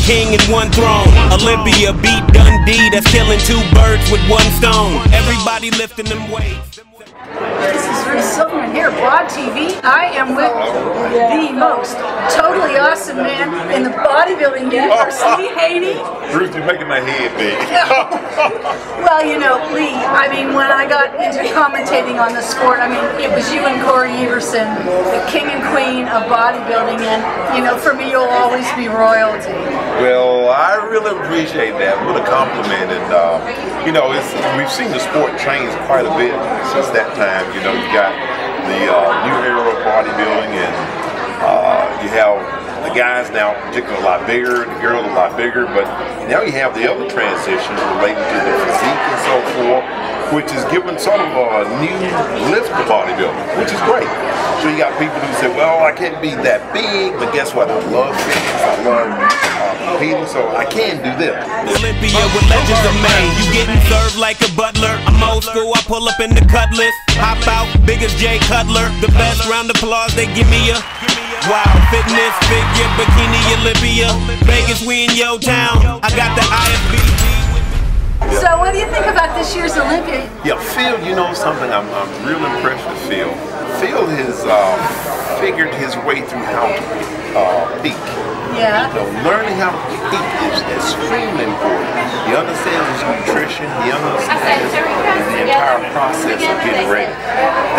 king and one throne. Olympia beat Dundee, that's killing two birds with one stone. Everybody lifting them weights. This is Ruth Silverman here, BODTV. I am with the most totally awesome man in the bodybuilding universe, Lee Haney. Ruth, you're making my head big. Well, you know, Lee, I mean, when I got into commentating on the sport, I mean, it was you and Corey Everson, the king and queen of bodybuilding, and, you know, for me, you'll always be royalty. Well, I really appreciate that. What a compliment. And, you know, we've seen the sport change quite a bit since that time. You know, you got the new era of bodybuilding, and you have the guys now particularly a lot bigger, the girls a lot bigger, but now you have the other transitions related to the physique and so forth, which is giving sort of a new lift to bodybuilding, which is great. So you got people who say, well, I can't be that big, but guess what? I love fitness, I love competing, so I can do this. Olympia with legends are made. You getting served like a butler. I'm old school, I pull up in the cutlass. Hop out, big as Jay Cutler. The best round of applause, they give me a wow. Fitness, figure, bikini, Olympia. Vegas, we in your town. I got the IFBB. So what do you think about this year's Olympia? Yeah, Phil, you know something, I'm real impressed with Phil. Phil has figured his way through how to peak. Yeah. So learning how to eat is extremely important. He understands his nutrition, he understands the entire process of getting ready.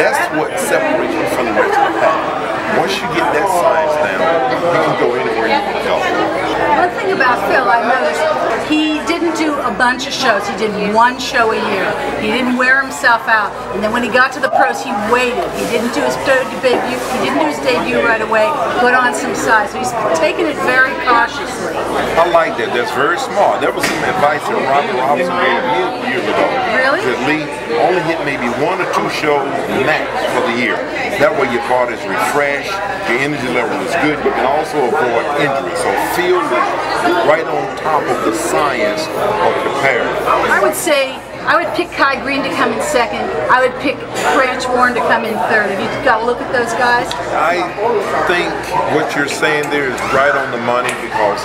That's what separates you from the rest of the pack. Once you get that science down, you can go anywhere you want to go. One thing about Phil, I noticed, he didn't do a bunch of shows. He did one show a year. He didn't wear himself out. And then when he got to the pros, he waited. He didn't do his debut. He didn't do his debut right away. Put on some size. So he's taking it very cautiously. I like that. That's very smart. That was some advice that Robert Robinson gave years ago. Really? That Lee only hit maybe 1 or 2 shows max for the year. That way your body's refreshed, your energy level is good. You can also avoid injury. So Phil is right on top of the science of preparing. I would say I would pick Kai Green to come in second. I would pick Branch Warren to come in third. Have you got to look at those guys? I think what you're saying there is right on the money because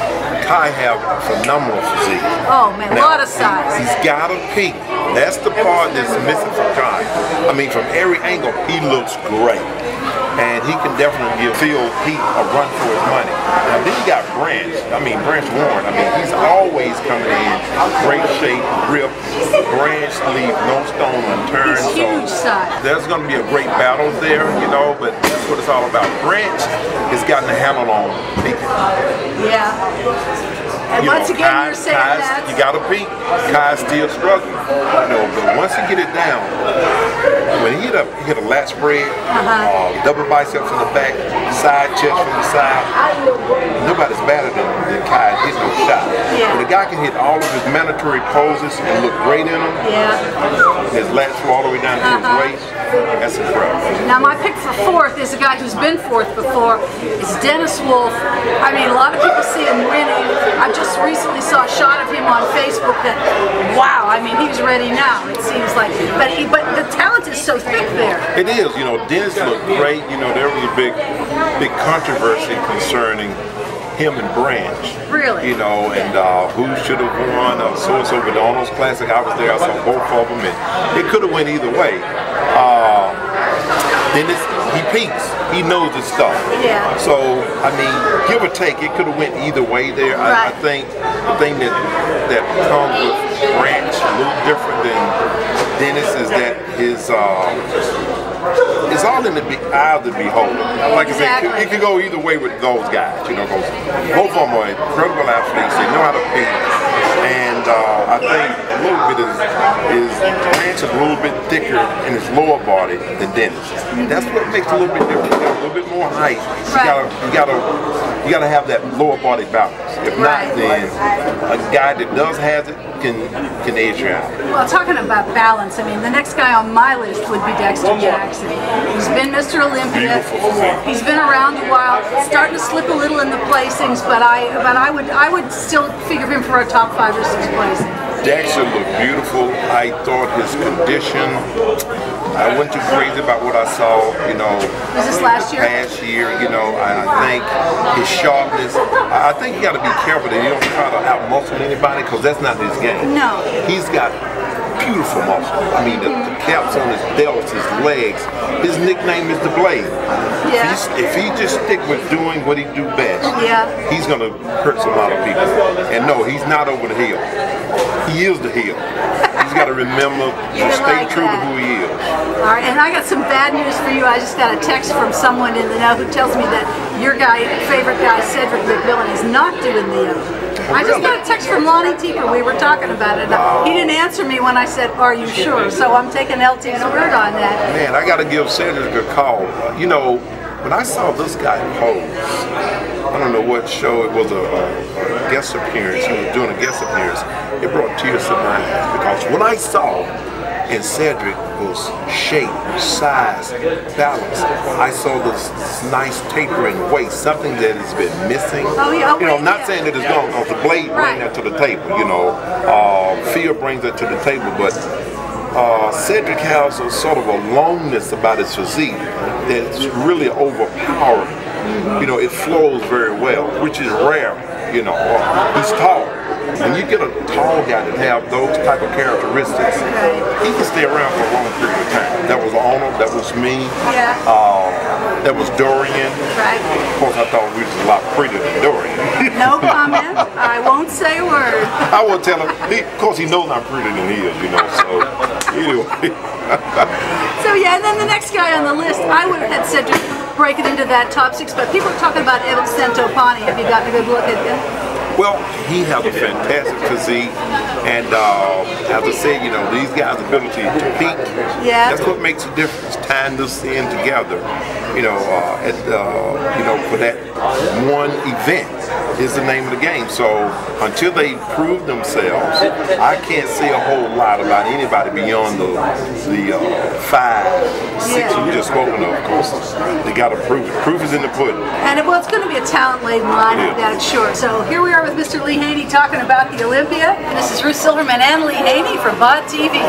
Kai have phenomenal physique. Oh man, a lot of size. He's got a peak. That's the part that's missing from Kai. I mean, from every angle, he looks great. And he can definitely give Phil Pete a run for his money. Now then you got Branch Warren. I mean, he's always coming in great shape, grip. Branch leave no stone unturned. He's huge size. There's going to be a great battle there, you know, but that's what it's all about. Branch has gotten the handle on Pete. Yeah. And you once know, again, you're saying that. You got to peak. Kai's still struggling. You know, but once you get it down, when he hit a lat spread, double biceps from the back, side chest from the side, nobody's better than Kai. He's no shot. Yeah. But the guy can hit all of his mandatory poses and look great in them. Yeah. His lats go all the way down to his waist. That's incredible. Now my pick for fourth is a guy who's been fourth before. It's Dennis Wolf. I mean, a lot of people see him winning. I just recently saw a shot of him on Facebook that, wow, I mean, he's ready now, it seems like. But the talent is so thick there. It is. You know, Dennis looked great. You know, there was a big controversy concerning him and Branch. Really? You know, and who should have won, so-and-so with the Arnold's Classic. I was there, I saw both of them, and it could have went either way. Dennis, he peaks. He knows his stuff. Yeah. So, I mean, give or take, it could have went either way there. Right. I think the thing that comes with Branch a little different than Dennis is that his it's all in the eye of the beholder. Like I said, it could go either way with those guys, you know, because both of them are incredible athletes. They know how to peak. And I think a little bit is Branch is a little bit thicker in his lower body than Dennis. That's what makes it a little bit different. You got a little bit more height. You gotta have that lower body balance. If not, then a guy that does have it can edge you out. Well, talking about balance, I mean, the next guy on my list would be Dexter Jackson. He's been Mr. Olympia. He's been around a while. Starting to slip a little in the placings, but I would still figure him for a top 5 or 6 placing. Dexter looked beautiful. I thought his condition I wasn't too crazy about what I saw, you know. Was this last year? Last year, you know, I think his sharpness, I think you got to be careful that you don't try to out-muscle anybody, because that's not his game. No. He's got beautiful muscle. I mean, the caps on his delts, his legs. His nickname is the Blade. Yeah. If he just stick with doing what he do best, yeah, he's gonna hurt some lot of people. And no, he's not over the hill. He is the hill. He's got to remember to stay true to who he is. All right, and I got some bad news for you. I just got a text from someone in the know who tells me that your favorite guy, Cedric McMillan, is not doing the I just got a text from Lonnie Teeper. We were talking about it. He didn't answer me when I said, "Are you sure?" So I'm taking LT's word on that. Man, I got to give Cedric a call. You know, when I saw this guy pose, I don't know what show it was, a guest appearance. He was doing a guest appearance. It brought tears to my eyes, because when I saw and Cedric was shape, size, balance, I saw this nice tapering waist, something that has been missing. Oh, yeah, okay, you know, not saying that it's gone, because the Blade brings that to the table, you know. Fear brings that to the table, but Cedric has a sort of a longness about his physique that's really overpowering. You know, it flows very well, which is rare, you know. He's tall. When you get a tall guy that have those type of characteristics, he can stay around for a long period of time. That was Arnold, that was me, that was Dorian. Right. Of course, I thought we was a lot prettier than Dorian. No comment. I won't say a word. I will tell him. Of course, he knows I'm prettier than he is, you know, so anyway. So yeah, and then the next guy on the list, I would have had Cedric break it into that top 6, but people are talking about Evan Santopani. Have you gotten a good look at him? Well, he has a fantastic physique, and as I said, you know, these guys' ability to peak, that's what makes a difference. Tying this in together, you know, for that one event is the name of the game. So until they prove themselves, I can't say a whole lot about anybody beyond the 5, 6 you just spoken of. Of course, they got to prove it. Proof is in the pudding. And it's going to be a talent-laden lineup, that's sure. So here we are with Mr. Lee Haney talking about the Olympia. And this is Ruth Silverman and Lee Haney for BODTV.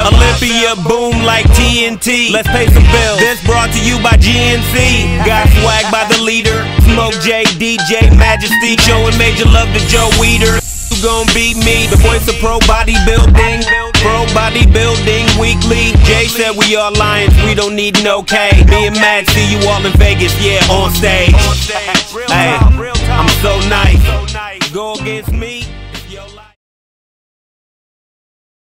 Olympia boom like TNT. Let's pay some bills. This brought to you by GNC. Got swag by the leader. Smoke J, DJ Majesty. Showing major love to Joe Weider. You gon' beat me. The voice of pro bodybuilding. Pro bodybuilding weekly. Jay said we are lions. We don't need no K. Me and Matt see you all in Vegas. Yeah, on stage.